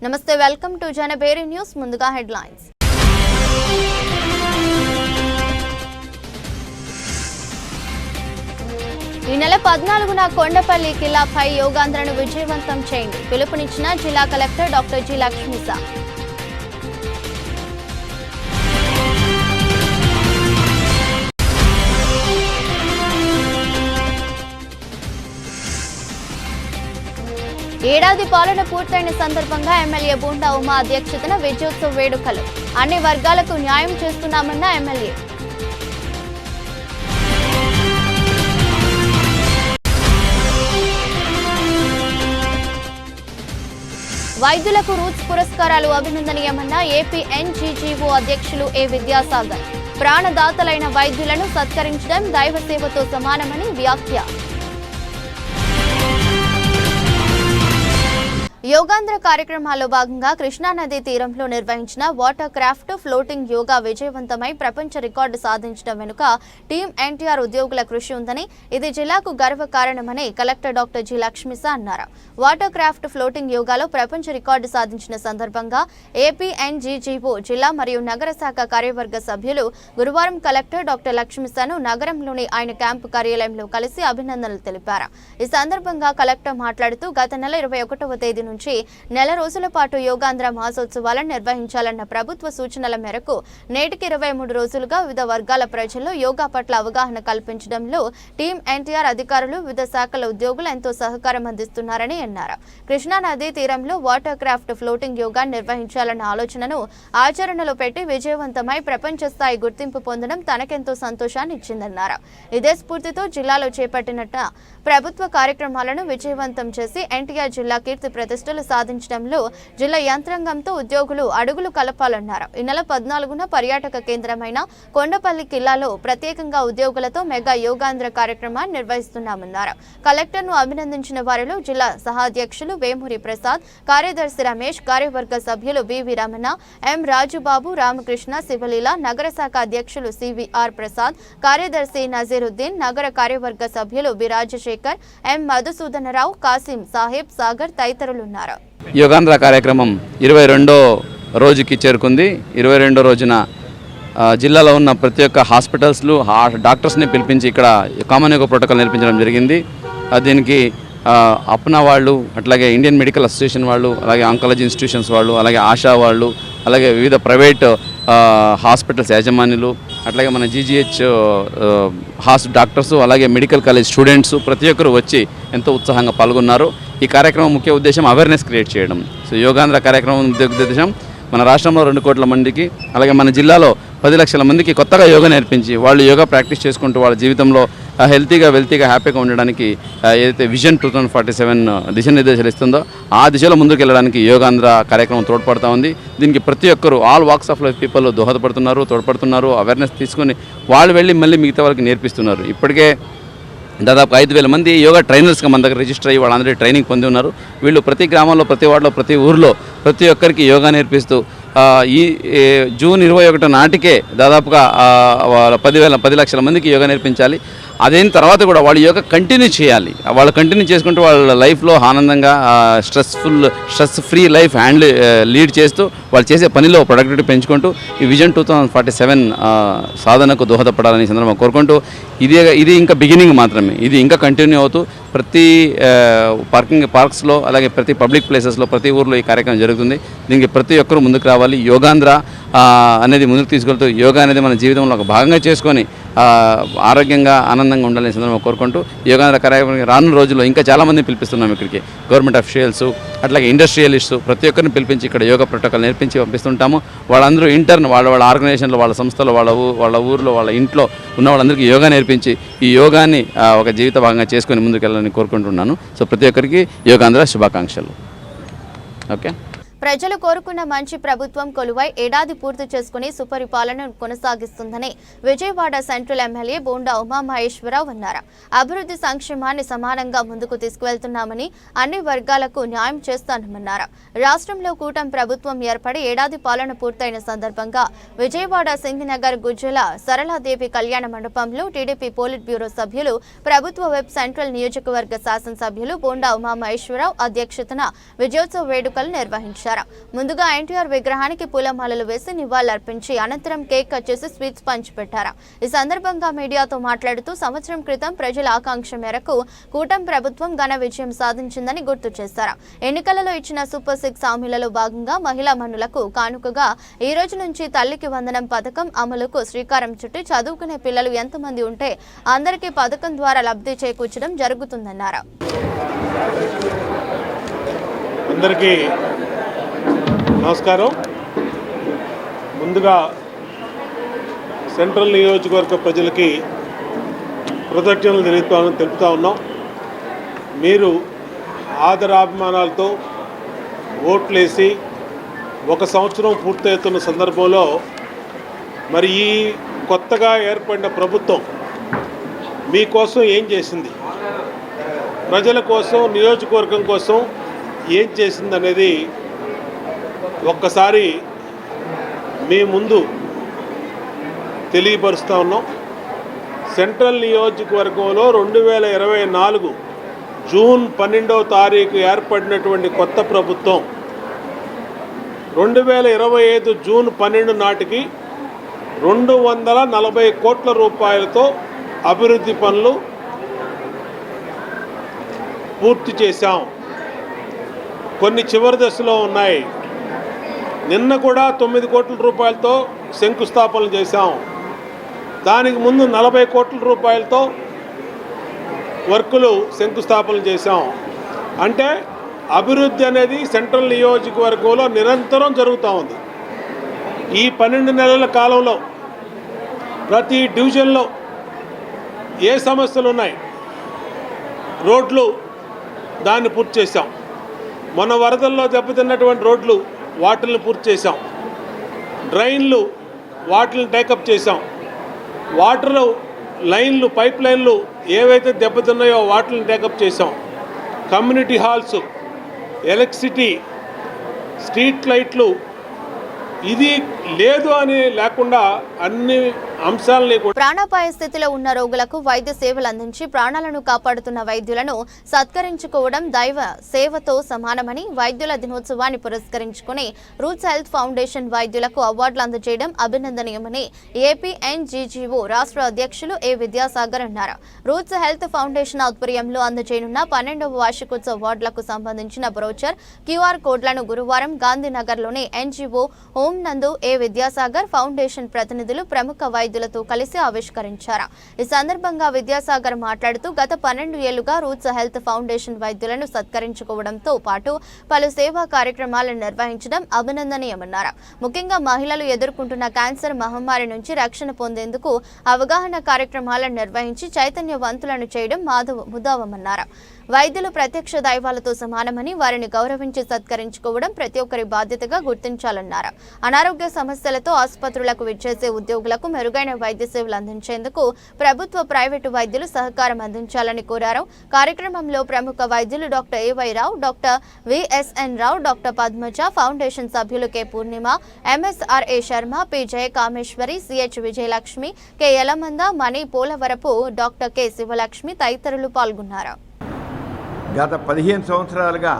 నమస్తే, welcome to జనబేరి news. ముందుగా headlines. ఈ నెల 14న కొండపల్లి కిల్లాపై యోగాంధ్రను విజయవంతం చేయండి పిలుపునిచ్చిన జిల్లా కలెక్టర్ డాక్టర్ జి లక్ష్మీసా. ఏడాది పాలన పూర్తయిన సందర్భంగా ఎమ్మెల్యే బోండా ఉమా అధ్యక్షతన విజయోత్సవ వేడుకలు. అన్ని వర్గాలకు న్యాయం చేస్తున్నామన్న ఎమ్మెల్యే. వైద్యులకు రూట్స్ పురస్కారాలు అభినందనీయమన్న ఏపీ ఎన్జీజీఓ అధ్యక్షులు ఏ విద్యాసాగర్. ప్రాణదాతలైన వైద్యులను సత్కరించడం దైవ సేవతో సమానమని వ్యాఖ్య. యోగాంధ్ర కార్యక్రమాల్లో భాగంగా కృష్ణానదీ తీరంలో నిర్వహించిన వాటర్ క్రాఫ్ట్ ఫ్లోటింగ్ యోగా విజయవంతమై ప్రపంచ రికార్డు సాధించడం వెనుక టీం ఎన్టీఆర్ ఉద్యోగుల కృషి ఉందని, ఇది జిల్లాకు గర్వకారణమని కలెక్టర్ డాక్టర్ జి లక్ష్మీసా అన్నారు. వాటర్ క్రాఫ్ట్ ఫ్లోటింగ్ యోగాలో ప్రపంచ రికార్డు సాధించిన సందర్భంగా ఏపీ ఎన్జీజీఓ జిల్లా మరియు నగర శాఖ కార్యవర్గ సభ్యులు గురువారం కలెక్టర్ డాక్టర్ లక్ష్మీసాను నగరంలోని ఆయన క్యాంపు కార్యాలయంలో కలిసి అభినందనలు తెలిపారు. ఈ సందర్భంగా కలెక్టర్ మాట్లాడుతూ గత నెల 21వ తేదీ నుంచి నెల రోజుల పాటు యోగాంధ్ర మాసోత్సవాలను నిర్వహించాలన్న ప్రభుత్వ సూచనల మేరకు నేటికి 23 రోజులుగా వివిధ వర్గాల ప్రజల్లో యోగా పట్ల అవగాహన కల్పించడంలో టీం ఎన్టీఆర్ అధికారులు వివిధ శాఖల ఉద్యోగులు ఎంతో సహకారం అందిస్తున్నారని అన్నారు. కృష్ణానదీ తీరంలో వాటర్ క్రాఫ్ట్ ఫ్లోటింగ్ యోగా నిర్వహించాలన్న ఆలోచనను ఆచరణలో పెట్టి విజయవంతమై ప్రపంచ స్థాయి గుర్తింపు పొందడం తనకెంతో సంతోషాన్ని ఇచ్చిందన్నారు. ఇదే స్ఫూర్తితో జిల్లాలో చేపట్టినట్ట ప్రభుత్వ కార్యక్రమాలను విజయవంతం చేసి ఎన్టీఆర్ జిల్లా కీర్తి ప్రతిష్టలు సాధించడంలో జిల్లా యంత్రాంగంతో ఉద్యోగులు అడుగులు కలపాలన్నారు. ఈ నెల 14న పర్యాటక కేంద్రమైన కొండపల్లి కిల్లాలో ప్రత్యేకంగా ఉద్యోగులతో మెగా యోగాంధ్ర కార్యక్రమాన్ని నిర్వహిస్తున్నామన్నారు. కలెక్టర్ను అభినందించిన వారిలో జిల్లా సహాధ్యక్షులు వేమూరి ప్రసాద్, కార్యదర్శి రమేష్, కార్యవర్గ సభ్యులు వివి రమణ, ఎం రాజుబాబు, రామకృష్ణ, శివలీల, నగర శాఖ అధ్యక్షులు సివిఆర్ ప్రసాద్, కార్యదర్శి నజీరుద్దీన్, నగర కార్యవర్గ సభ్యులు బి రాజశేఖర్, ఎం మధుసూదనరావు, కాసిం సాహెబ్, సాగర్ తదితరులున్నారు. యోగాంధ్ర కార్యక్రమం 22వ రోజుకి చేరుకుంది. 22వ రోజున జిల్లాలో ఉన్న ప్రతి ఒక్క హాస్పిటల్స్లు డాక్టర్స్ని పిలిపించి ఇక్కడ కామన్ యోగా ప్రోటోకాల్ నేర్పించడం జరిగింది. దీనికి అప్నా వాళ్ళు, అట్లాగే ఇండియన్ మెడికల్ అసోసియేషన్ వాళ్ళు, అలాగే ఆంకాలజీ ఇన్స్టిట్యూషన్స్ వాళ్ళు, అలాగే ఆశా వాళ్ళు, అలాగే వివిధ ప్రైవేట్ హాస్పిటల్స్ యాజమాన్యులు, అట్లాగే మన జీజీహెచ్ డాక్టర్స్, అలాగే మెడికల్ కాలేజ్ స్టూడెంట్స్ ప్రతి ఒక్కరు వచ్చి ఎంతో ఉత్సాహంగా పాల్గొన్నారు. ఈ కార్యక్రమం ముఖ్య ఉద్దేశం అవేర్నెస్ క్రియేట్ చేయడం. సో యోగాంధ్ర కార్యక్రమం ఉద్దేశం మన రాష్ట్రంలో 2 కోట్ల మందికి, అలాగే మన జిల్లాలో 10 లక్షల మందికి కొత్తగా యోగా నేర్పించి వాళ్ళు యోగా ప్రాక్టీస్ చేసుకుంటూ వాళ్ళ జీవితంలో హెల్తీగా, వెల్తీగా, హ్యాపీగా ఉండడానికి ఏదైతే విజన్ 2047 దిశానిర్దేశాలు ఇస్తుందో ఆ దిశలో ముందుకు వెళ్ళడానికి యోగాంధ్ర కార్యక్రమం తోడ్పడుతూ ఉంది. దీనికి ప్రతి ఒక్కరు all walks of life people తోడ్పడుతున్నారు. అవేర్నెస్ తీసుకొని వాళ్ళు వెళ్ళి మళ్ళీ మిగతా వాళ్ళకి నేర్పిస్తున్నారు. ఇప్పటికే దాదాపు 5,000 మంది యోగా ట్రైనర్స్గా మన దగ్గర రిజిస్టర్ అయ్యి వాళ్ళందరూ ట్రైనింగ్ పొంది ఉన్నారు. వీళ్ళు ప్రతి గ్రామంలో, ప్రతి వార్డులో, ప్రతి ఊరిలో ప్రతి ఒక్కరికి యోగా నేర్పిస్తూ ఈ జూన్ 21 నాటికే దాదాపుగా 10 లక్షల మందికి యోగా నేర్పించాలి. అదైన తర్వాత కూడా వాళ్ళు యోగా కంటిన్యూ చేయాలి. వాళ్ళు కంటిన్యూ చేసుకుంటూ వాళ్ళ లైఫ్లో ఆనందంగా స్ట్రెస్ ఫ్రీ లైఫ్ లీడ్ చేస్తూ వాళ్ళు చేసే పనిలో ప్రొడక్టివిటీ పెంచుకుంటూ ఈ విజన్ 2047 సాధనకు దోహదపడాలని సందర్భంగా కోరుకుంటూ ఇది ఇంకా బిగినింగ్ మాత్రమే. ఇది ఇంకా కంటిన్యూ అవుతూ ప్రతి పార్క్స్లో, అలాగే ప్రతి పబ్లిక్ ప్లేసెస్లో, ప్రతి ఊర్లో ఈ కార్యక్రమం జరుగుతుంది. దీనికి ప్రతి ఒక్కరూ ముందుకు రావాలి. యోగాంధ్ర అనేది ముందుకు తీసుకెళ్తూ యోగా అనేది మన జీవితంలో ఒక భాగంగా చేసుకొని ఆరోగ్యంగా, ఆనందంగా ఉండాలని సందర్భంగా కోరుకుంటూ యోగాంధ్ర కార్యక్రమం రానున్న రోజుల్లో ఇంకా చాలామందిని పిలిపిస్తున్నాం ఇక్కడికి. గవర్నమెంట్ అఫీషియల్స్, అట్లాగే ఇండస్ట్రియలిస్టు ప్రతి ఒక్కరిని పిలిపించి ఇక్కడ యోగా ప్రోటోకాల్ నేర్పించి పంపిస్తుంటాము. వాళ్ళందరూ ఇంటర్న్ వాళ్ళ ఆర్గనైజేషన్లో, వాళ్ళ సంస్థలో, వాళ్ళ ఊరిలో, వాళ్ళ ఇంట్లో ఉన్న వాళ్ళందరికీ యోగా నేర్పించి ఈ యోగాన్ని ఒక జీవిత భాగంగా చేసుకొని ముందుకు వెళ్ళాలని కోరుకుంటున్నాను. సో ప్రతి ఒక్కరికి యోగాంధ్ర శుభాకాంక్షలు. ఓకే. ప్రజలు కోరుకున్న మంచి ప్రభుత్వం కొలువై ఏడాది పూర్తి చేసుకుని సుపరిపాలనను కొనసాగిస్తుందని విజయవాడ సెంట్రల్ ఎమ్మెల్యే బోండా ఉమామహేశ్వరరావు అన్నారు. అభివృద్ధి సంక్షేమాన్ని సమానంగా ముందుకు తీసుకువెళ్తున్నామని, అన్ని వర్గాలకు న్యాయం చేస్తామన్నారు. రాష్ట్రంలో కూటమి ప్రభుత్వం ఏర్పడి ఏడాది పాలన పూర్తయిన సందర్భంగా విజయవాడ సింగినగర్ గుజ్జల సరళాదేవి కళ్యాణ మండపంలో టీడీపీ పోలిట్ బ్యూరో సభ్యులు, ప్రభుత్వ వెబ్ సెంట్రల్ నియోజకవర్గ శాసనసభ్యులు బోండా ఉమామహేశ్వరరావు అధ్యక్షతన విజయోత్సవ వేడుకలు నిర్వహించారు. నిర్వహించారు. ముందుగా ఎన్టీఆర్ విగ్రహానికి పూలమాలలు వేసి నివాళులర్పించి అనంతరం కేక్ కట్ చేసి స్వీట్స్ పంచిపెట్టారు. ఈ సందర్భంగా మీడియాతో మాట్లాడుతూ సంవత్సరం క్రితం ప్రజల ఆకాంక్ష మేరకు కూటమి ప్రభుత్వం ఘన విజయం సాధించిందని గుర్తు చేశారు. ఎన్నికలలో ఇచ్చిన సూపర్ 6 హామీలలో భాగంగా మహిళా మనులకు కానుకగా ఈ రోజు నుంచి తల్లికి వందనం పథకం అమలుకు శ్రీకారం చుట్టి చదువుకునే పిల్లలు ఎంతమంది ఉంటే అందరికీ పథకం ద్వారా లబ్ధి చేకూర్చడం జరుగుతుందన్నారు. అందరికీ నమస్కారం. ముందుగా సెంట్రల్ నియోజకవర్గ ప్రజలకి కృతజ్ఞతలు తెలుపుతా ఉన్నాం. మీరు ఆదరాభిమానాలతో ఓట్లేసి 1 సంవత్సరం పూర్తవుతున్న సందర్భంలో మరి ఈ కొత్తగా ఏర్పడిన ప్రభుత్వం మీకోసం ఏం చేసింది, ప్రజల కోసం, నియోజకవర్గం కోసం ఏం చేసింది అనేది ఒక్కసారి మీ ముందు తెలియపరుస్తూ ఉన్నాం. సెంట్రల్ నియోజకవర్గంలో 2024 జూన్ 12వ తారీఖు ఏర్పడినటువంటి కొత్త ప్రభుత్వం 2025 జూన్ 12 నాటికి 240 కోట్ల రూపాయలతో అభివృద్ధి పనులు పూర్తి చేశాం. కొన్ని చివరి దశలో ఉన్నాయి. నిన్న కూడా 9 కోట్ల రూపాయలతో శంకుస్థాపనలు చేశాం. దానికి ముందు 40 కోట్ల రూపాయలతో వర్కులు శంకుస్థాపనలు చేశాం. అంటే అభివృద్ధి అనేది సెంట్రల్ నియోజకవర్గంలో నిరంతరం జరుగుతూ ఉంది. ఈ 12 నెలల కాలంలో ప్రతి డివిజన్లో ఏ సమస్యలు ఉన్నాయి, రోడ్లు దాన్ని పూర్తి చేశాం. మొన్న వరదల్లో దెబ్బతిన్నటువంటి రోడ్లు వాటిని పూర్తి చేశాం. డ్రైన్లు వాటిని టేకప్ చేశాం. వాటర్ లైన్లు, పైప్ లైన్లు ఏవైతే దెబ్బతిన్నాయో వాటిని టేకప్ చేశాం. కమ్యూనిటీ హాల్స్, ఎలక్ట్రిసిటీ, స్ట్రీట్ లైట్లు, ఇది లేదు అని లేకుండా అన్ని అంశాలని ప్రాణాపాయ స్థితిలో ఉన్న రోగులకు వైద్య సేవలు అందించి ప్రాణాలను కాపాడుతున్న వైద్యులను సత్కరించుకోవడం దైవ సేవతో సమానమని వైద్యుల దినోత్సవాన్ని పురస్కరించుకుని రూట్స్ హెల్త్ ఫౌండేషన్ వైద్యులకు అవార్డులు అందజేయడం అభినందనీయమని ఏపీఎన్జీజీఓ రాష్ట్ర అధ్యక్షులు ఏ విద్యాసాగర్ అన్నారు. రూట్స్ హెల్త్ ఫౌండేషన్ ఆధ్వర్యంలో అందజేయనున్న 12వ వార్షికోత్సవ అవార్డులకు సంబంధించిన బ్రోచర్, క్యూఆర్ కోడ్లను గురువారం గాంధీనగర్లోని ఎన్జీఓ హోం నందు ఏ విద్యాసాగర్ ఫౌండేషన్ ప్రతినిధులు ప్రముఖ వైద్యులతో కలిసి ఆవిష్కరించారు. ఈ సందర్భంగా విద్యాసాగర్ మాట్లాడుతూ గత 12 ఏళ్లుగా రూట్స్ హెల్త్ ఫౌండేషన్ వైద్యులను సత్కరించుకోవడంతో పాటు పలు సేవా కార్యక్రమాలను నిర్వహించడం అభినందనీయమన్నారు. ముఖ్యంగా మహిళలు ఎదుర్కొంటున్న క్యాన్సర్ మహమ్మారి నుంచి రక్షణ పొందేందుకు అవగాహన కార్యక్రమాలను నిర్వహించి చైతన్యవంతులను చేయడం ముదావమన్నారు. వైద్యులు ప్రత్యక్ష దైవాలతో సమానమని వారిని గౌరవించి సత్కరించుకోవడం ప్రతి ఒక్కరి బాధ్యతగా గుర్తించాలన్నారు. అనారోగ్య సమస్యలతో ఆసుపత్రులకు విచ్చేసే ఉద్యోగులకు మెరుగైన వైద్య సేవలు అందించేందుకు ప్రభుత్వ, ప్రైవేటు వైద్యులు సహకారం అందించాలని కోరారు. కార్యక్రమంలో ప్రముఖ వైద్యులు డాక్టర్ ఏవై రావు, డాక్టర్ విఎస్ఎన్ రావు, డాక్టర్ పద్మజ, ఫౌండేషన్ సభ్యులు కె పూర్ణిమ, ఎంఎస్ఆర్ఏ శర్మ, పి జయ కామేశ్వరి, సిహెచ్ విజయలక్ష్మి, కె యలమంద, మణి పోలవరపు, డాక్టర్ కె శివలక్ష్మి తదితరులు పాల్గొన్నారు. గత 15 సంవత్సరాలుగా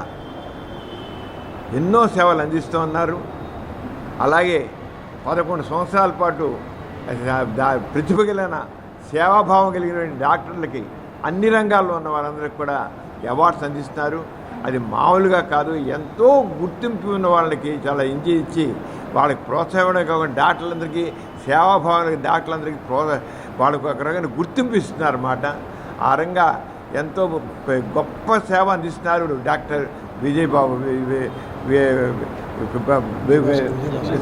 ఎన్నో సేవలు అందిస్తూ ఉన్నారు. అలాగే 11 సంవత్సరాల పాటు ప్రతిభ కలిగిన సేవాభావం కలిగిన డాక్టర్లకి అన్ని రంగాల్లో ఉన్న వారందరికీ కూడా అవార్డ్స్ అందిస్తున్నారు. అది మామూలుగా కాదు, ఎంతో గుర్తింపు ఉన్న వాళ్ళకి చాలా ఇచ్చి వాళ్ళకి ప్రోత్సాహం కాకుండా డాక్టర్లందరికీ, సేవాభావానికి డాక్టర్లందరికీ వాళ్ళకు ఒక రకమైన గుర్తింపు ఇస్తున్నారు అన్నమాట. ఆ రంగా ఎంతో గొప్ప సేవ అందిస్తున్నారు డాక్టర్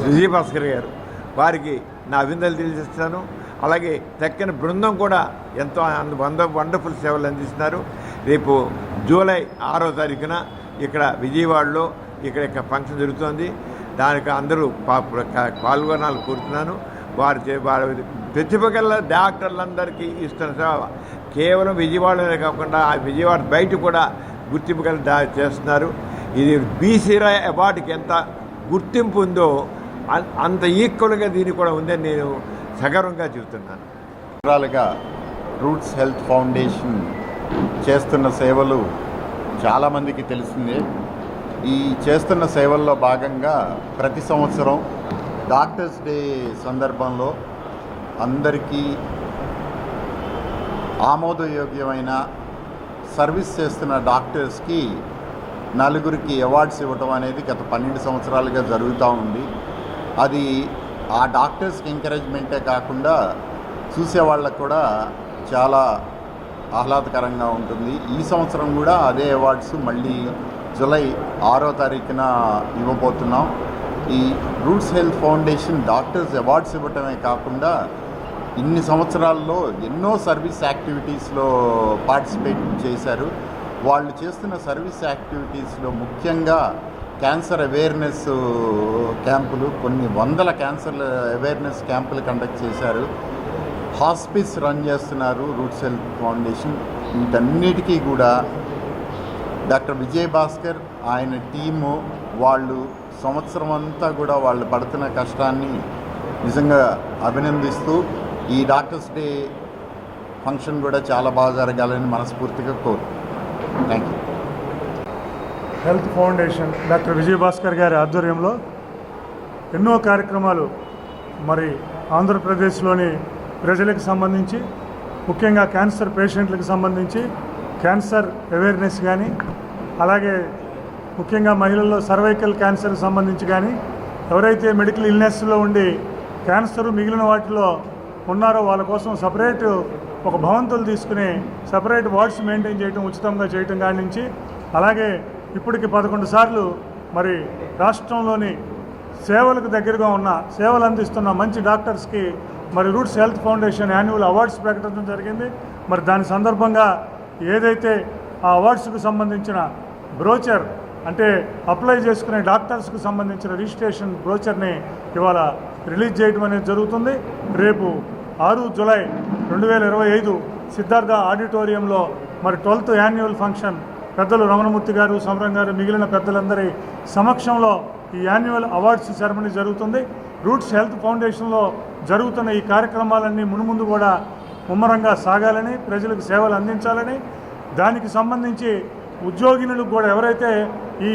విజయభాస్కర్ గారు. వారికి నా అభినందనలు తెలియజేస్తున్నాను. అలాగే చక్కని బృందం కూడా ఎంతో వండర్ఫుల్ సేవలు అందిస్తున్నారు. రేపు జూలై 6వ తారీఖున ఇక్కడ విజయవాడలో ఇక్కడ ఫంక్షన్ జరుగుతోంది. దానికి అందరూ పాల్గొనాలని కోరుతున్నాను. వారి ప్రతిభ గల డాక్టర్లందరికీ ఇస్తున్న సేవ కేవలం విజయవాడలోనే కాకుండా ఆ విజయవాడ బయట కూడా గుర్తింపు గల చేస్తున్నారు. ఇది బీసీరాయ్ అవార్డుకి ఎంత గుర్తింపు ఉందో అంత ఈక్వల్గా దీనికి కూడా ఉందని నేను సగర్వంగా చెబుతున్నాను. రూట్స్ హెల్త్ ఫౌండేషన్ చేస్తున్న సేవలు చాలామందికి తెలిసిందే. ఈ చేస్తున్న సేవల్లో భాగంగా ప్రతి సంవత్సరం డాక్టర్స్ డే సందర్భంలో అందరికీ ఆమోదయోగ్యమైన సర్వీస్ చేస్తున్న డాక్టర్స్కి నలుగురికి అవార్డ్స్ ఇవ్వటం అనేది గత 12 సంవత్సరాలుగా జరుగుతూ ఉంది. అది ఆ డాక్టర్స్కి ఎంకరేజ్మెంటే కాకుండా చూసేవాళ్ళకు కూడా చాలా ఆహ్లాదకరంగా ఉంటుంది. ఈ సంవత్సరం కూడా అదే అవార్డ్స్ మళ్ళీ జూలై 6వ తారీఖున ఇవ్వబోతున్నాం. ఈ Roots Health Foundation doctors awards ఇవ్వటమే కాకుండా ఇన్ని సంవత్సరాల్లో ఎన్నో సర్వీస్ యాక్టివిటీస్లో పార్టిసిపేట్ చేశారు. వాళ్ళు చేస్తున్న సర్వీస్ యాక్టివిటీస్లో ముఖ్యంగా క్యాన్సర్ అవేర్నెస్ క్యాంపులు, కొన్ని వందల క్యాన్సర్ అవేర్నెస్ క్యాంపులు కండక్ట్ చేశారు. హాస్పిస్ రన్ చేస్తున్నారు రూట్స్ హెల్త్ ఫౌండేషన్. వీటన్నిటికీ కూడా డాక్టర్ విజయభాస్కర్ ఆయన టీము వాళ్ళు సంవత్సరం అంతా కూడా వాళ్ళు పడుతున్న కష్టాన్ని నిజంగా అభినందిస్తూ ఈ డాక్టర్స్ డే ఫంక్షన్ కూడా చాలా బాగా జరగాలని మనస్ఫూర్తిగా thank you. Health foundation doctor Vijayabhaskar గారి ఆధ్వర్యంలో ఎన్నో కార్యక్రమాలు మరి ఆంధ్రప్రదేశ్లోని ప్రజలకు సంబంధించి, ముఖ్యంగా క్యాన్సర్ పేషెంట్లకు సంబంధించి క్యాన్సర్ అవేర్నెస్ కానీ, అలాగే ముఖ్యంగా మహిళల్లో సర్వైకల్ క్యాన్సర్కి సంబంధించి కానీ, ఎవరైతే మెడికల్ ఇల్నెస్లో ఉండి క్యాన్సర్ మిగిలిన వాటిలో ఉన్నారో వాళ్ళ కోసం సపరేట్ ఒక భవంతులు తీసుకుని సపరేట్ వార్డ్స్ మెయింటైన్ చేయడం, ఉచితంగా చేయటం కాడి నుంచి, అలాగే ఇప్పటికి 11 సార్లు మరి రాష్ట్రంలోని సేవలకు దగ్గరగా ఉన్న సేవలు అందిస్తున్న మంచి డాక్టర్స్కి మరి roots Health foundation annual awards ప్రకటించడం జరిగింది. మరి దాని సందర్భంగా ఏదైతే ఆ అవార్డ్స్కు సంబంధించిన బ్రోచర్, అంటే అప్లై చేసుకునే డాక్టర్స్కు సంబంధించిన రిజిస్ట్రేషన్ బ్రోచర్ని ఇవాళ రిలీజ్ చేయడం అనేది జరుగుతుంది. రేపు 6 జూలై 2025 సిద్ధార్థ ఆడిటోరియంలో మరి 12th యాన్యువల్ ఫంక్షన్ పెద్దలు రమణమూర్తి గారు, సమరం గారు, మిగిలిన పెద్దలందరి సమక్షంలో ఈ యాన్యువల్ అవార్డ్స్ సెరమనీ జరుగుతుంది. రూట్స్ హెల్త్ ఫౌండేషన్లో జరుగుతున్న ఈ కార్యక్రమాలన్నీ మున్ముందు కూడా ముమ్మరంగా సాగాలని, ప్రజలకు సేవలు అందించాలని, దానికి సంబంధించి ఉద్యోగినులకు కూడా ఎవరైతే ఈ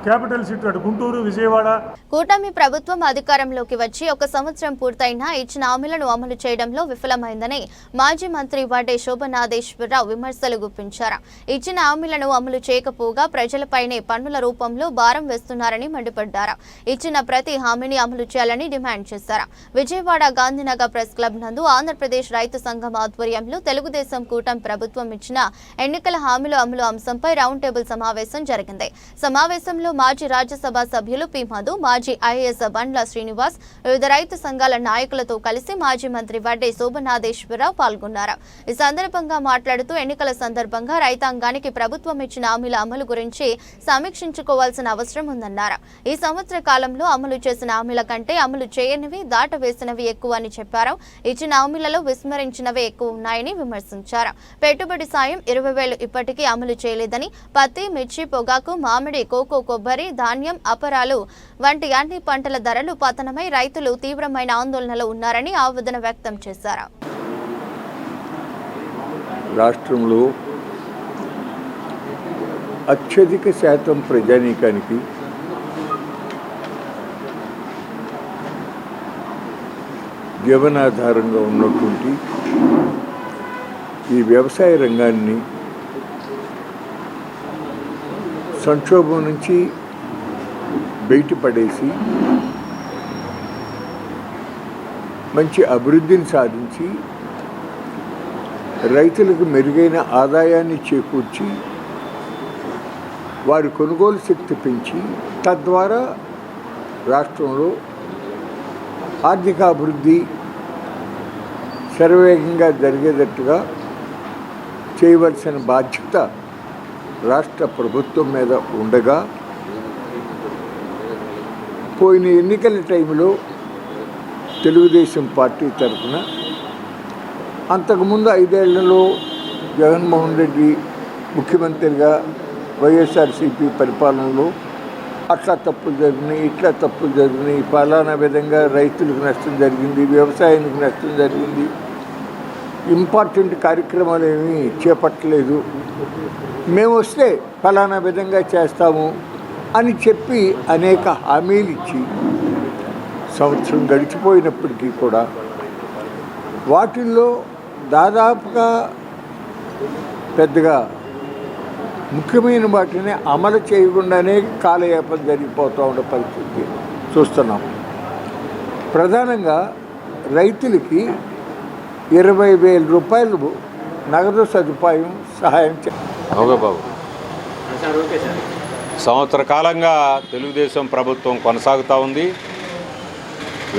క్యాపిటల్ సిటీ అటు గుంటూరు, విజయవాడ కూటమి ప్రభుత్వం అధికారంలోకి వచ్చి 1 సంవత్సరం పూర్తయినా ఇచ్చిన హామీలను అమలు చేయడంలో విఫలమైందని మాజీ మంత్రి వడ్డే శోభనాథేశ్వరరావు విమర్శలు గుప్పించారు. ఇచ్చిన హామీలను అమలు చేయకపోగా ప్రజలపైనే పన్నుల రూపంలో భారం వేస్తున్నారని మండిపడ్డారు. ఇచ్చిన ప్రతి హామీని అమలు చేయాలని డిమాండ్ చేశారు. విజయవాడ గాంధీనగర్ ప్రెస్ క్లబ్ నందు ఆంధ్రప్రదేశ్ రైతు సంఘం ఆధ్వర్యంలో తెలుగుదేశం కూటమి ప్రభుత్వం ఇచ్చిన ఎన్నికల హామీల అమలు అంశంపై రౌండ్ టేబుల్ సమావేశం జరిగింది. సమావేశంలో మాజీ రాజ్యసభ సభ్యులు పి మధు, మాజీ ఐఏఎస్ బండ్ల శ్రీనివాస్, వివిధ రైతు సంఘాల నాయకులతో కలిసి మాజీ మంత్రి వడ్డే శోభనాథేశ్వరరావు పాల్గొన్నారు. ఈ సందర్భంగా మాట్లాడుతూ ఎన్నికల సందర్భంగా రైతాంగానికి ప్రభుత్వం ఇచ్చిన హామీల అమలు గురించి సమీక్షించుకోవాల్సిన అవసరం ఉందన్నారు. ఈ సంవత్సర కాలంలో అమలు చేసిన హామీల కంటే అమలు చేయనివి, దాటవేసినవి ఎక్కువ అని చెప్పారు. ఇచ్చిన హామీలలో విస్మరించినవే ఎక్కువ ఉన్నాయని విమర్శించారు. పెట్టుబడి సాయం 20,000 ఇప్పటికీ అమలు చేయలేదని, పత్తి, మిర్చి, పొగాకు, మామిడి, కోకో, కొబ్బరి, ధాన్యం, అపరాలు వంటి అన్ని పంటల ధరలు పతనమై రైతులు తీవ్రమైన ఆందోళనలో ఉన్నారని ఆవేదన వ్యక్తం చేశారు. రాష్ట్రంలో అత్యధిక శాతం ప్రజానీకానికి జీవనాధారంగా ఉన్నటువంటి ఈ వ్యవసాయ రంగాన్ని సంక్షోభం నుంచి బయటపడేసి మంచి అభివృద్ధిని సాధించి రైతులకు మెరుగైన ఆదాయాన్ని చేకూర్చి వారి కొనుగోలు శక్తి పెంచి తద్వారా రాష్ట్రంలో ఆర్థిక అభివృద్ధి శరవేగంగా జరిగేటట్టుగా చేయవలసిన బాధ్యత రాష్ట్ర ప్రభుత్వం మీద ఉండగా, పోయిన ఎన్నికల టైంలో తెలుగుదేశం పార్టీ తరఫున అంతకుముందు 5 ఏళ్లలో జగన్మోహన్ రెడ్డి ముఖ్యమంత్రిగా వైఎస్ఆర్సీపీ పరిపాలనలో అట్లా తప్పులు జరిగినాయి, ఇట్లా తప్పులు జరిగినాయి, ఫలానా విధంగా రైతులకు నష్టం జరిగింది, వ్యవసాయానికి నష్టం జరిగింది, ఇంపార్టెంట్ కార్యక్రమాలు ఏమీ చేపట్టలేదు, మేము వస్తే ఫలానా విధంగా చేస్తాము, అని చెప్పి అనేక హామీలు ఇచ్చి సంవత్సరం గడిచిపోయినప్పటికీ కూడా వాటిల్లో దాదాపుగా పెద్దగా ముఖ్యమైన వాటిని అమలు చేయకుండానే కాలయాపన జరిగిపోతూ ఉన్న పరిస్థితి చూస్తున్నాం. ప్రధానంగా రైతులకి 20,000 రూపాయలు నగదు సదుపాయం సహాయం బాబు సంవత్సర కాలంగా తెలుగుదేశం ప్రభుత్వం కొనసాగుతూ ఉంది.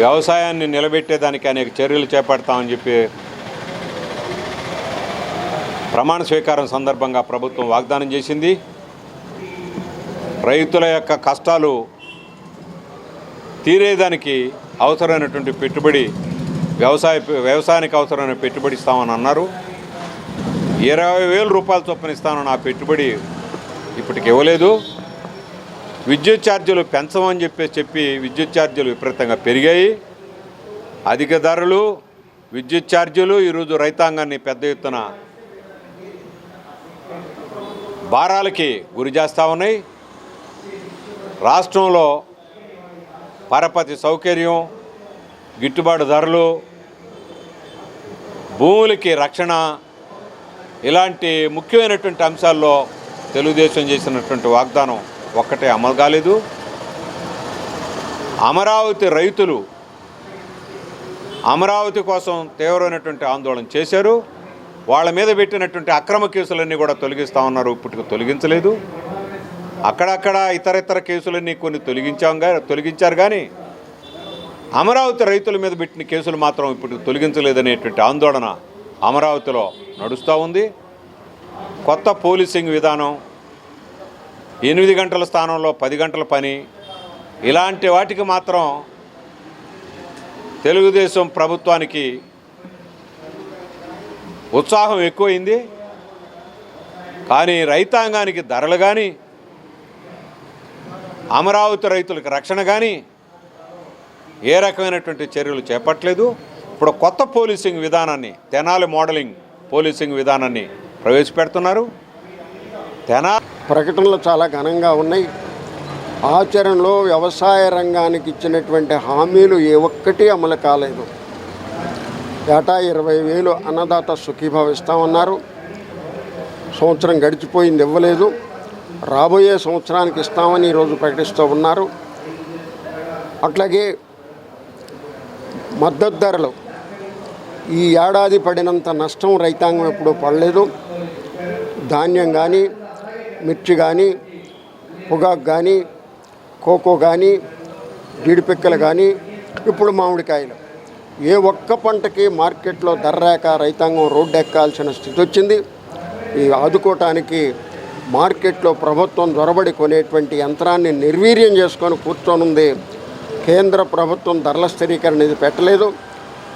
వ్యవసాయాన్ని నిలబెట్టేదానికి అనేక చర్యలు చేపడతామని చెప్పి ప్రమాణ స్వీకారం సందర్భంగా ప్రభుత్వం వాగ్దానం చేసింది. రైతుల యొక్క కష్టాలు తీరేదానికి అవసరమైనటువంటి పెట్టుబడి వ్యవసాయానికి అవసరమైన పెట్టుబడి ఇస్తామని అన్నారు. 20,000 రూపాయల చొప్పున ఇస్తామని ఆ పెట్టుబడి ఇప్పటికి ఇవ్వలేదు. విద్యుత్ ఛార్జీలు పెంచమని చెప్పి విద్యుత్ ఛార్జీలు విపరీతంగా పెరిగాయి. అధిక ధరలు, విద్యుత్ ఛార్జీలు ఈరోజు రైతాంగాన్ని పెద్ద ఎత్తున భారాలకి గురి చేస్తూ ఉన్నాయి. రాష్ట్రంలో పరపతి సౌకర్యం, గిట్టుబాటు ధరలు, భూములకి రక్షణ ఇలాంటి ముఖ్యమైనటువంటి అంశాల్లో తెలుగుదేశం చేసినటువంటి వాగ్దానం ఒక్కటే అమలు కాలేదు. అమరావతి రైతులు అమరావతి కోసం తీవ్రమైనటువంటి ఆందోళన చేశారు. వాళ్ళ మీద పెట్టినటువంటి అక్రమ కేసులన్నీ కూడా తొలగిస్తూ ఉన్నారు, ఇప్పటికి తొలగించలేదు. అక్కడక్కడ ఇతర కేసులన్నీ కొన్ని తొలగించారు కానీ అమరావతి రైతుల మీద పెట్టిన కేసులు మాత్రం ఇప్పటికి తొలగించలేదనేటువంటి ఆందోళన అమరావతిలో నడుస్తూ ఉంది. కొత్త పోలీసింగ్ విధానం, 8 గంటల స్థానంలో 10 గంటల పని, ఇలాంటి వాటికి మాత్రం తెలుగుదేశం ప్రభుత్వానికి ఉత్సాహం ఎక్కువైంది. కానీ రైతాంగానికి ధరలు కానీ, అమరావతి రైతులకు రక్షణ కానీ ఏ రకమైనటువంటి చర్యలు చేపట్టలేదు. ఇప్పుడు కొత్త పోలీసింగ్ విధానాన్ని, తెనాలి మోడలింగ్ పోలీసింగ్ విధానాన్ని ప్రవేశపెడుతున్నారు. ప్రకటనలు చాలా ఘనంగా ఉన్నాయి. ఆచరణలో వ్యవసాయ రంగానికి ఇచ్చినటువంటి హామీలు ఏ ఒక్కటి అమలు కాలేదు. ఏటా 20,000 అన్నదాత సుఖీభావ ఇస్తామన్నారు. సంవత్సరం గడిచిపోయింది, ఇవ్వలేదు. రాబోయే సంవత్సరానికి ఇస్తామని ఈరోజు ప్రకటిస్తూ ఉన్నారు. అట్లాగే మద్దతు ధరలు ఈ ఏడాది పడినంత నష్టం రైతాంగం ఎప్పుడూ పడలేదు. ధాన్యం కానీ, మిర్చి కానీ, పొగాకు కానీ, కోకో కానీ, జీడిపిక్కలు కానీ, ఇప్పుడు మామిడికాయలు, ఏ ఒక్క పంటకి మార్కెట్లో ధర రాక రైతాంగం రోడ్డు ఎక్కాల్సిన స్థితి వచ్చింది. ఈ ఆదుకోవటానికి మార్కెట్లో ప్రభుత్వం దొరబడి కొనేటువంటి యంత్రాన్ని నిర్వీర్యం చేసుకొని కూర్చొనుంది. కేంద్ర ప్రభుత్వం ధరల స్థిరీకరణ ఇది పెట్టలేదు,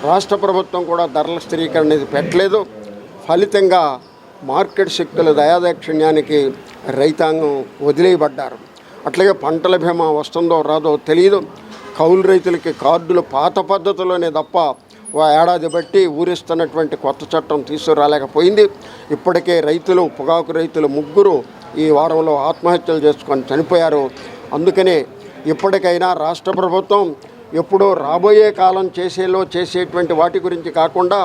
రాష్ట్ర ప్రభుత్వం కూడా ధరల స్థిరీకరణ ఇది పెట్టలేదు. ఫలితంగా మార్కెట్ శక్తుల దయాదాక్షిణ్యానికి రైతాంగం వదిలేయబడ్డారు. అట్లాగే పంటల బీమా వస్తుందో రాదో తెలియదు. కౌలు రైతులకి కార్డులు పాత పద్ధతిలోనే తప్ప ఏడాది బట్టి ఊరిస్తున్నటువంటి కొత్త చట్టం తీసుకురాలేకపోయింది. ఇప్పటికే పొగాకు రైతులు 3 ఈ వారంలో ఆత్మహత్యలు చేసుకొని చనిపోయారు. అందుకనే ఇప్పటికైనా రాష్ట్ర ప్రభుత్వం ఎప్పుడో రాబోయే కాలం చేసేటువంటి వాటి గురించి కాకుండా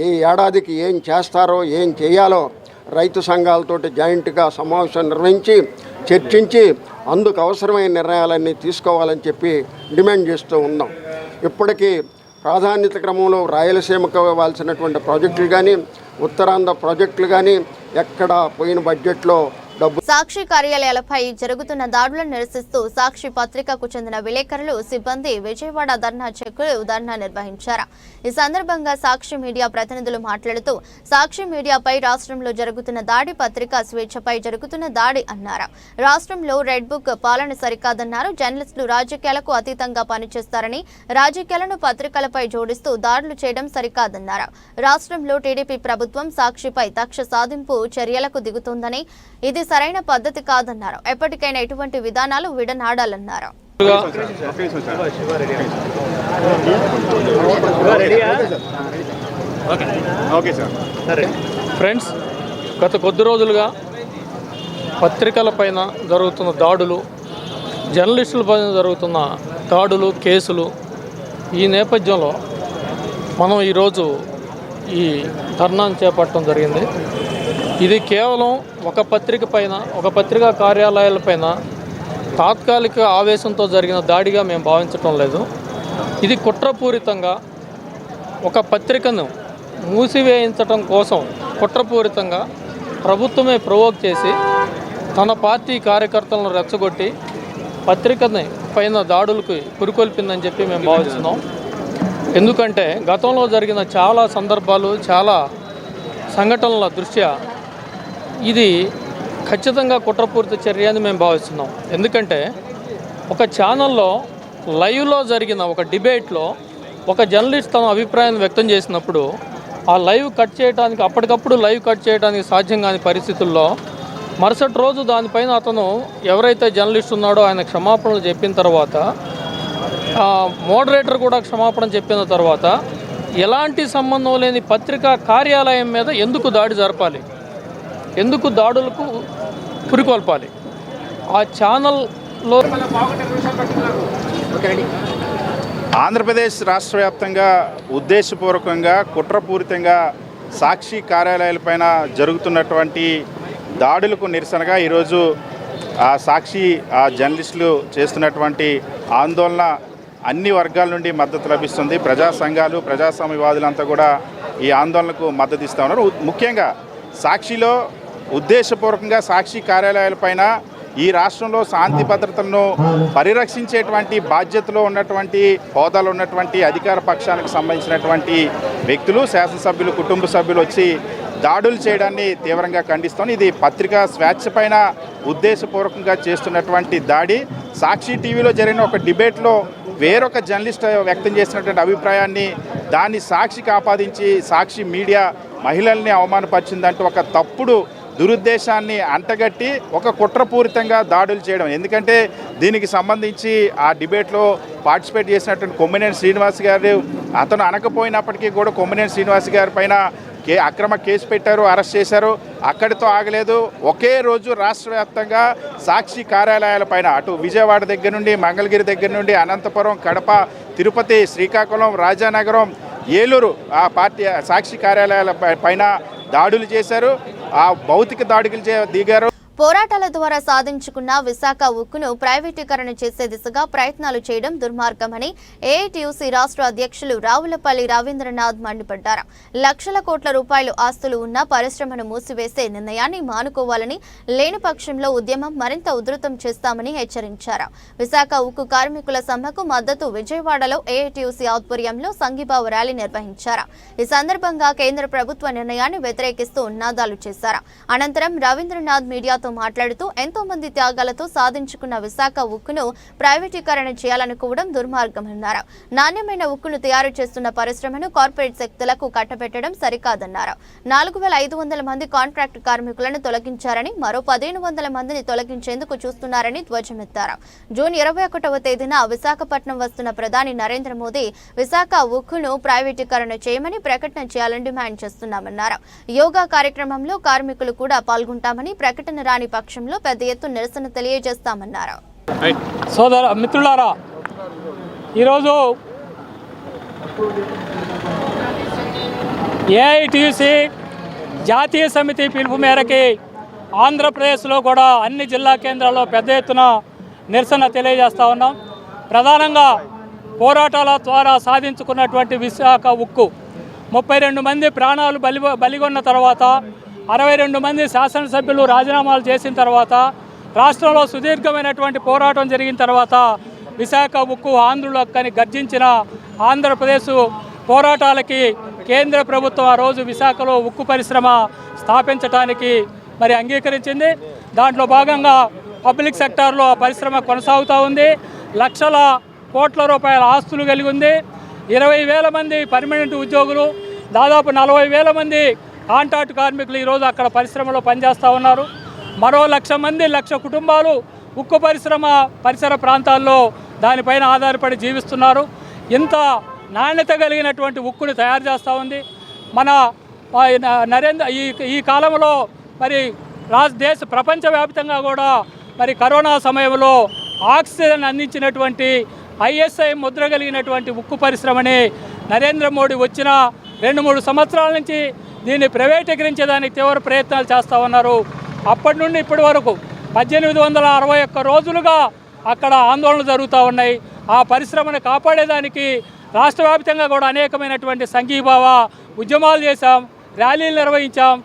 ఏ ఏడాదికి ఏం చేస్తారో, ఏం చేయాలో రైతు సంఘాలతోటి జాయింట్గా సమావేశం నిర్వహించి చర్చించి అందుకు అవసరమైన నిర్ణయాలన్నీ తీసుకోవాలని చెప్పి డిమాండ్ చేస్తూ ఉన్నాం. ఇప్పటికీ ప్రాధాన్యత క్రమంలో రాయలసీమకు ఇవ్వాల్సినటువంటి ప్రాజెక్టులు కానీ, ఉత్తరాంధ్ర ప్రాజెక్టులు కానీ ఎక్కడ పోయిన బడ్జెట్లో సాక్షి కార్యాలయాలపై జరుగుతున్న దాడులను నిరసిస్తూ సాక్షి పత్రికకు చెందిన విలేకరులు, సిబ్బంది విజయవాడ ధర్నా చౌక్లో ధర్నా నిర్వహించారు. ఈ సందర్భంగా సాక్షి మీడియా ప్రతినిధులు మాట్లాడుతూ సాక్షి మీడియాపై రాష్ట్రంలో జరుగుతున్న దాడి పత్రికా స్వేచ్ఛపై జరుగుతున్న దాడి అన్నారు. రాష్ట్రంలో రెడ్ బుక్ పాలన సరికాదన్నారు. జర్నలిస్టులు రాజకీయాలకు అతీతంగా పనిచేస్తారని, రాజకీయాలను పత్రికలపై జోడిస్తూ దాడులు చేయడం సరికాదన్నారు. రాష్ట్రంలో టీడీపీ ప్రభుత్వం సాక్షిపై కక్ష సాధింపు చర్యలకు దిగుతోందని, ఇది సరైన పద్ధతి కాదన్నారు. ఎప్పటికైనా ఎటువంటి విధానాలు విడనాడాలన్నారు. ఫ్రెండ్స్, గత కొద్ది రోజులుగా పత్రికల పైన జరుగుతున్న దాడులు జర్నలిస్టుల పైన జరుగుతున్న దాడులు, కేసులు, ఈ నేపథ్యంలో మనం ఈరోజు ఈ ధర్నాను చేపట్టడం జరిగింది. ఇది కేవలం ఒక పత్రిక పైన, ఒక పత్రికా కార్యాలయాలపైన తాత్కాలిక ఆవేశంతో జరిగిన దాడిగా మేము భావించటం లేదు. ఇది కుట్రపూరితంగా ఒక పత్రికను మూసివేయించటం కోసం కుట్రపూరితంగా ప్రభుత్వమే ప్రొవోక్ చేసి తన పార్టీ కార్యకర్తలను రెచ్చగొట్టి పత్రికని పైన దాడులకు పురికొల్పిందని చెప్పి మేము భావిస్తున్నాం. ఎందుకంటే గతంలో జరిగిన చాలా సందర్భాలు, చాలా సంఘటనల దృష్ట్యా ఇది ఖచ్చితంగా కుట్రపూరిత చర్య అని మేము భావిస్తున్నాం. ఎందుకంటే ఒక ఛానల్లో లైవ్లో జరిగిన ఒక డిబేట్లో ఒక జర్నలిస్ట్ తన అభిప్రాయాన్ని వ్యక్తం చేసినప్పుడు ఆ లైవ్ కట్ చేయడానికి, అప్పటికప్పుడు లైవ్ కట్ చేయడానికి సాధ్యం కాని పరిస్థితుల్లో మరుసటి రోజు దానిపైన అతను ఎవరైతే జర్నలిస్ట్ ఉన్నాడో ఆయన క్షమాపణలు చెప్పిన తర్వాత, మోడరేటర్ కూడా క్షమాపణ చెప్పిన తర్వాత ఎలాంటి సంబంధం లేని పత్రికా కార్యాలయం మీద ఎందుకు దాడి జరపాలి, ఎందుకు దాడులకు పురికొల్పాలి? ఆ ఛానల్లో ఆంధ్రప్రదేశ్ రాష్ట్ర వ్యాప్తంగా ఉద్దేశపూర్వకంగా కుట్రపూరితంగా సాక్షి కార్యాలయాలపైన జరుగుతున్నటువంటి దాడులకు నిరసనగా ఈరోజు సాక్షి జర్నలిస్టులు చేస్తున్నటువంటి ఆందోళన అన్ని వర్గాల నుండి మద్దతు లభిస్తుంది. ప్రజా సంఘాలు, ప్రజాస్వామ్యవాదులంతా కూడా ఈ ఆందోళనకు మద్దతు ఇస్తూ ఉన్నారు. ముఖ్యంగా సాక్షిలో ఉద్దేశపూర్వకంగా సాక్షి కార్యాలయాలపైన ఈ రాష్ట్రంలో శాంతి భద్రతలను పరిరక్షించేటువంటి బాధ్యతలో ఉన్నటువంటి, హోదాలో ఉన్నటువంటి అధికార పక్షానికి సంబంధించినటువంటి వ్యక్తులు, శాసనసభ్యులు, కుటుంబ సభ్యులు వచ్చి దాడులు చేయడాన్ని తీవ్రంగా ఖండిస్తాం. ఇది పత్రికా స్వేచ్ఛ పైన ఉద్దేశపూర్వకంగా చేస్తున్నటువంటి దాడి. సాక్షి టీవీలో జరిగిన ఒక డిబేట్లో వేరొక జర్నలిస్ట్ వ్యక్తం చేసినటువంటి అభిప్రాయాన్ని దాన్ని సాక్షికి ఆపాదించి సాక్షి మీడియా మహిళల్ని అవమానపరిచిందంటూ ఒక తప్పుడు దురుద్దేశాన్ని అంటగట్టి ఒక కుట్రపూరితంగా దాడులు చేయడం. ఎందుకంటే దీనికి సంబంధించి ఆ డిబేట్లో పార్టిసిపేట్ చేసినటువంటి కొమ్మినేని శ్రీనివాస్ గారు, అతను అనకపోయినప్పటికీ కూడా కొమ్మినేని శ్రీనివాస్ గారి పైన అక్రమ కేసు పెట్టారు, అరెస్ట్ చేశారు. అక్కడితో ఆగలేదు. ఒకే రోజు రాష్ట్ర వ్యాప్తంగా సాక్షి కార్యాలయాలపైన అటు విజయవాడ దగ్గర నుండి, మంగళగిరి దగ్గర నుండి, అనంతపురం, కడప, తిరుపతి, శ్రీకాకుళం, రాజానగరం, ఏలూరు ఆ పార్టీ సాక్షి కార్యాలయాల పైన దాడులు చేశారు. ఆ భౌతిక దాడులు దిగారు. పోరాటాల ద్వారా సాధించుకున్న విశాఖ ఉక్కును ప్రైవేటీకరణ చేసే దిశగా ప్రయత్నాలు చేయడం దుర్మార్గమని ఏఐటీయూసీ రాష్ట్ర అధ్యక్షులు రావులపల్లి రవీంద్రనాథ్ మండిపడ్డారు. లక్షల కోట్ల రూపాయలు ఆస్తులు ఉన్న పరిశ్రమను మూసివేసే నిర్ణయాన్ని మానుకోవాలని, లేని పక్షంలో ఉద్యమం మరింత ఉధృతం చేస్తామని హెచ్చరించారు. విశాఖ ఉక్కు కార్మికుల సమ్మెకు మద్దతు విజయవాడలో ఏఐటీయూసీ ఆధ్వర్యంలో సంఘీభావ ర్యాలీ నిర్వహించారు. ఈ సందర్భంగా కేంద్ర ప్రభుత్వ నిర్ణయాన్ని వ్యతిరేకిస్తూ నినాదాలు చేశారు. అనంతరం రవీంద్రనాథ్ మీడియా మాట్లాడుతూ ఎంతో మంది త్యాగాలతో సాధించుకున్న విశాఖ ఉక్కును ప్రైవేటీకరణ చేయాలనుకోవడం దుర్మార్గమన్నారు. నాణ్యమైన ఉక్కును తయారు చేస్తున్న పరిశ్రమను కార్పొరేట్ శక్తులకు కట్టబెట్టడం సరికాదన్నారు. 4500 మంది కాంట్రాక్ట్ కార్మికులను తొలగించారని, మరో 1500 మందిని తొలగించేందుకు చూస్తున్నారని ధ్వజమెత్తారు. జూన్ 21వ తేదీన విశాఖపట్నం వస్తున్న ప్రధాని నరేంద్ర మోదీ విశాఖ ఉక్కును ప్రైవేటీకరణ చేయమని ప్రకటన చేయాలని డిమాండ్ చేస్తున్నామన్నారు. యోగా కార్యక్రమంలో కార్మికులు కూడా పాల్గొంటామని, ప్రకటన రాని పక్షంలో పెద్ద ఎత్తున నిరసన తెలియజేస్తామన్నారు. సోదర మిత్రులారా, ఈరోజు ఏఐటీయూసీ జాతీయ సమితి పిలుపు మేరకి ఆంధ్రప్రదేశ్లో కూడా అన్ని జిల్లా కేంద్రాల్లో పెద్ద ఎత్తున నిరసన తెలియజేస్తూ ఉన్నాం. ప్రధానంగా పోరాటాల ద్వారా సాధించుకున్నటువంటి విశాఖ ఉక్కు 32 మంది ప్రాణాలు బలిగొన్న తర్వాత, 62 మంది శాసనసభ్యులు రాజీనామాలు చేసిన తర్వాత, రాష్ట్రంలో సుదీర్ఘమైనటువంటి పోరాటం జరిగిన తర్వాత విశాఖ ఉక్కు ఆంధ్రుల హక్కని గర్జించిన ఆంధ్రప్రదేశ్ పోరాటాలకి కేంద్ర ప్రభుత్వం ఆ రోజు విశాఖలో ఉక్కు పరిశ్రమ స్థాపించడానికి అంగీకరించింది. దాంట్లో భాగంగా పబ్లిక్ సెక్టార్లో ఆ పరిశ్రమ కొనసాగుతూ ఉంది. లక్షల కోట్ల రూపాయల ఆస్తులు కలిగి ఉంది. 20,000 మంది పర్మనెంట్ ఉద్యోగులు, దాదాపు 40,000 మంది కాంట్రాక్ట్ కార్మికులు ఈరోజు అక్కడ పరిశ్రమలో పనిచేస్తూ ఉన్నారు. మరో 1,00,000 మంది, 1,00,000 కుటుంబాలు ఉక్కు పరిశ్రమ పరిసర ప్రాంతాల్లో దానిపైన ఆధారపడి జీవిస్తున్నారు. ఇంత నాణ్యత కలిగినటువంటి ఉక్కుని తయారు చేస్తూ ఉంది మన ఈ కాలంలో. ప్రపంచవ్యాప్తంగా కూడా కరోనా సమయంలో ఆక్సిజన్ అందించినటువంటి ISI ముద్ర కలిగినటువంటి ఉక్కు పరిశ్రమని నరేంద్ర మోడీ వచ్చిన 2-3 సంవత్సరాల నుంచి దీన్ని ప్రైవేటీకరించేదానికి తీవ్ర ప్రయత్నాలు చేస్తూ ఉన్నారు. అప్పటి నుండి ఇప్పటి వరకు 1861 రోజులుగా అక్కడ ఆందోళనలు జరుగుతూ ఉన్నాయి. ఆ పరిశ్రమను కాపాడేదానికి రాష్ట్ర వ్యాప్తంగా కూడా అనేకమైనటువంటి సంఘీభావ ఉద్యమాలు చేశాం, ర్యాలీలు నిర్వహించాం,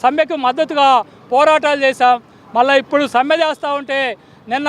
సమ్మెకు మద్దతుగా పోరాటాలు చేశాం. మళ్ళీ ఇప్పుడు సమ్మె చేస్తూ ఉంటే నిన్న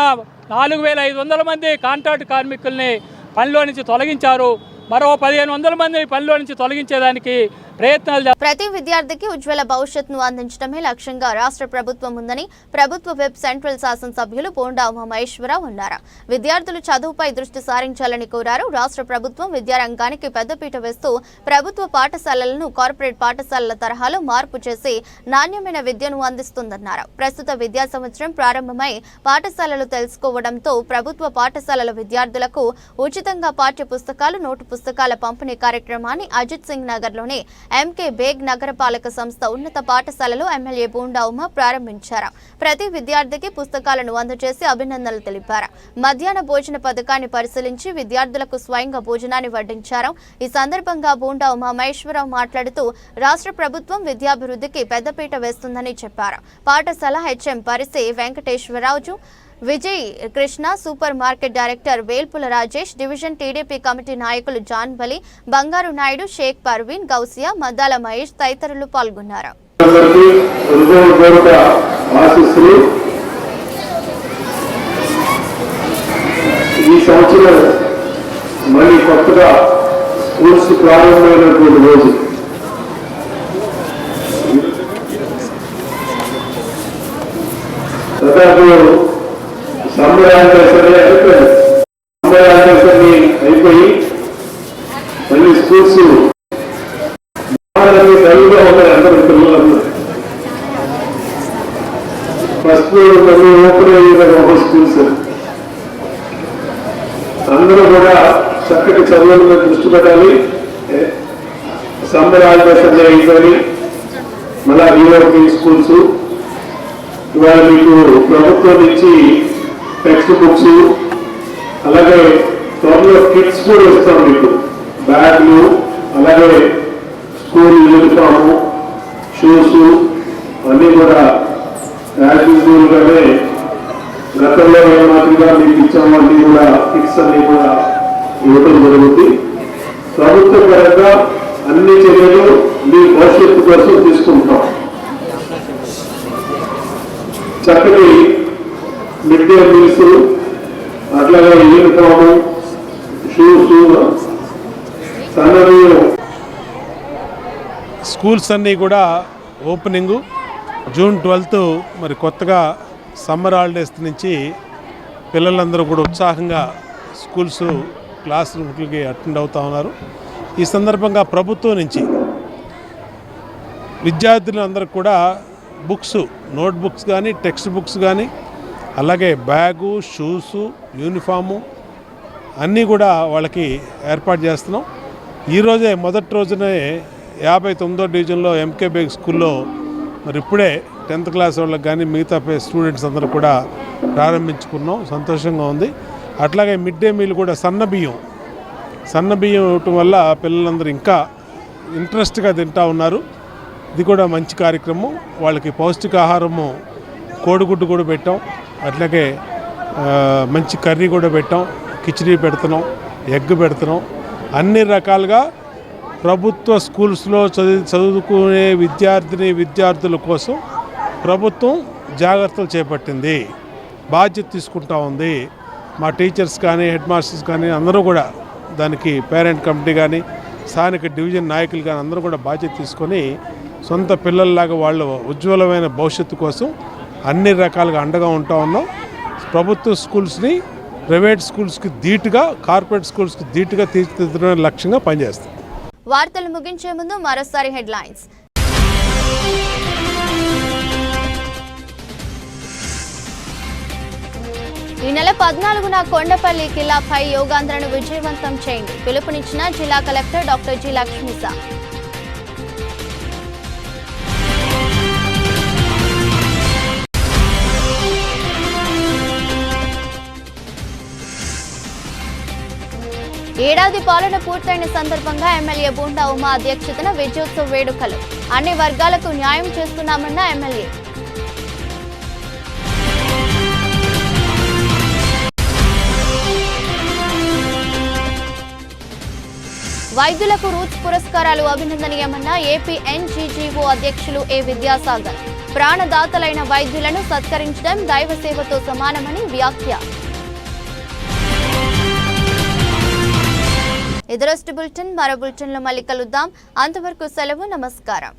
4500 మంది కాంట్రాక్ట్ కార్మికుల్ని పనిలో నుంచి తొలగించారు. మరో 1500 మందిని పనిలో నుంచి తొలగించేదానికి ప్రయత్నాలు. ప్రతి విద్యార్థికి ఉజ్వల భవిష్యత్తును అందించడమే లక్ష్యంగా రాష్ట్ర ప్రభుత్వం ఉందని ప్రభుత్వ వెబ్ సెంట్రల్ శాసనసభ్యులు బోండా ఉమామహేశ్వరరావు అన్నారు. విద్యార్థులు చదువుపై దృష్టి సారించాలని కోరారు. రాష్ట్ర ప్రభుత్వం విద్యారంగానికి పెద్దపీట వేస్తూ ప్రభుత్వ పాఠశాలలను కార్పొరేట్ పాఠశాలల తరహాలో మార్పు చేసి నాణ్యమైన విద్యను అందిస్తుందన్నారు. ప్రస్తుత విద్యా సంవత్సరం ప్రారంభమై పాఠశాలలు తెలుసుకోవడంతో ప్రభుత్వ పాఠశాలల విద్యార్థులకు ఉచితంగా పాఠ్య పుస్తకాలు, నోటు పుస్తకాల పంపిణీ కార్యక్రమాన్ని అజిత్ సింగ్ నగర్లోని MK బేగ్ నగరపాలక సంస్థ ఉన్నత పాఠశాలలో ఎమ్మెల్యే బోండా ఉమ ప్రారంభించారు. ప్రతి విద్యార్థికి పుస్తకాలను అందజేసి అభినందనలు తెలిపారు. మధ్యాహ్న భోజన పథకాన్ని పరిశీలించి విద్యార్థులకు స్వయంగా భోజనాన్ని వడ్డించారు. ఈ సందర్భంగా బోండా ఉమామహేశ్వరరావు మాట్లాడుతూ రాష్ట్ర ప్రభుత్వం విద్యాభివృద్ధికి పెద్దపీట వేస్తుందని చెప్పారు. పాఠశాల HM Parisi Venkateswara Rao, Vijay Krishna, super market director Velpula Rajesh, division TDP committee నాయకులు జాన్ బలి, బంగారు నాయుడు, షేక్ పర్వీన్, గౌసియా, మద్దాల మహేష్ తదితరులు పాల్గొన్నారు. ఈ సంవత్సరం మళ్ళీ కొత్తగా స్కూల్స్ ప్రారంభమైనటువంటి రోజు దాదాపు సంబరాన్ని అయిపోయి మళ్ళీ స్కూల్స్ చదువుగా ఉంటారు. అందరూ పిల్లలందరూ ఫస్ట్ మళ్ళీ ఓపెన్ అయ్యే స్కూల్స్ అందరూ కూడా చక్కటి చదువుల మీద దృష్టి పెట్టాలి. సంబరాలు అయిపోయి మళ్ళా రీఓపెనింగ్ స్కూల్స్ ఇవాళ మీకు ప్రభుత్వం నుంచి టెక్స్ట్ బుక్స్, అలాగే త్వరలో కిట్స్ కూడా ఇస్తాం మీకు, బ్యాగ్లు, అలాగే స్కూల్ యూనిఫామ్, షూస్ అన్నీ కూడా యాజ్యూజువల్గానే గతంలో ఏమాదిరిగా మీకు ఇచ్చామన్నీ కూడా కిట్స్ అన్నీ కూడా ఇవ్వడం జరుగుతుంది. ప్రభుత్వ పరంగా అన్ని చర్యలు మీ భవిష్యత్తు కోసం తీసుకుంటాం. చక్కటి మిడ్ డే మీల్స్, అట్లాగే యూనిఫాము, షూస్, సన్నబియ్యం. స్కూల్స్ అన్నీ కూడా ఓపెనింగు June 12th మరి కొత్తగా సమ్మర్ హాలిడేస్ నుంచి పిల్లలందరూ కూడా ఉత్సాహంగా స్కూల్స్ క్లాస్ రూమ్కి అటెండ్ అవుతూ ఉన్నారు. ఈ సందర్భంగా ప్రభుత్వం నుంచి విద్యార్థులందరూ కూడా బుక్స్, నోట్ బుక్స్ కానీ, టెక్స్ట్ బుక్స్ కానీ, అలాగే బ్యాగు, షూసు, యూనిఫాము అన్నీ కూడా వాళ్ళకి ఏర్పాటు చేస్తున్నాం. ఈరోజే మొదటి రోజునే 59వ డివిజన్లో MK బేగ్ స్కూల్లో మరి ఇప్పుడే 10th క్లాస్ వాళ్ళకి కానీ మిగతా స్టూడెంట్స్ అందరూ కూడా ప్రారంభించుకున్నాం. సంతోషంగా ఉంది. అట్లాగే మిడ్ డే మీల్ కూడా సన్నబియ్యం ఇవ్వటం వల్ల పిల్లలందరూ ఇంకా ఇంట్రెస్ట్గా తింటూ ఉన్నారు. ఇది కూడా మంచి కార్యక్రమం. వాళ్ళకి పౌష్టికాహారము, కోడిగుడ్డు కూడా పెట్టాం, అట్లాగే మంచి కర్రీ కూడా పెట్టాం, కిచిడీ పెడుతున్నాం, ఎగ్ పెడుతున్నాం. అన్ని రకాలుగా ప్రభుత్వ స్కూల్స్లో చదువుకునే విద్యార్థుల కోసం ప్రభుత్వం జాగ్రత్తలు చేపట్టింది, బాధ్యత తీసుకుంటా ఉంది. మా టీచర్స్ కానీ, హెడ్ మాస్టర్స్ కానీ అందరూ కూడా దానికి పేరెంట్ కమిటీ కానీ, స్థానిక డివిజన్ నాయకులు కానీ అందరూ కూడా బాధ్యత తీసుకొని సొంత పిల్లల్లాగా వాళ్ళ ఉజ్వలమైన భవిష్యత్తు కోసం అన్ని రకాలుగా అండగా ఉంటా ఉన్నాం. ప్రభుత్వ స్కూల్స్ని ప్రైవేట్ స్కూల్స్కి ధీటుగా, కార్పొరేట్ స్కూల్స్కి ధీటుగా తీర్చిదిద్దడమే లక్ష్యంగా పనిచేస్తాం. వార్తలు ముగించే ముందు మరోసారి హెడ్లైన్స్. ఈ నెల 14న కొండపల్లి కిలాపై యోగాంధ్రను విజయవంతం చేయండి పిలుపునిచ్చిన జిల్లా కలెక్టర్ డాక్టర్ జి లక్ష్మీసా. ఏడాది పాలన పూర్తయిన సందర్భంగా ఎమ్మెల్యే బూండా ఉమా అధ్యక్షతన విజయోత్సవ వేడుకలు. అన్ని వర్గాలకు న్యాయం చేస్తున్నామన్న ఎమ్మెల్యే. వైద్యులకు రూట్స్ పురస్కారాలు అభినందనీయమన్న ఏపీ ఎన్జీజీఓ అధ్యక్షులు ఏ విద్యాసాగర్. ప్రాణదాతలైన వైద్యులను సత్కరించడం దైవ సేవతో సమానమని వ్యాఖ్య. ఇది రోజు బులెటిన్. మరో బులెటిన్లో మళ్ళీ కలుద్దాం. అంతవరకు సెలవు. నమస్కారం.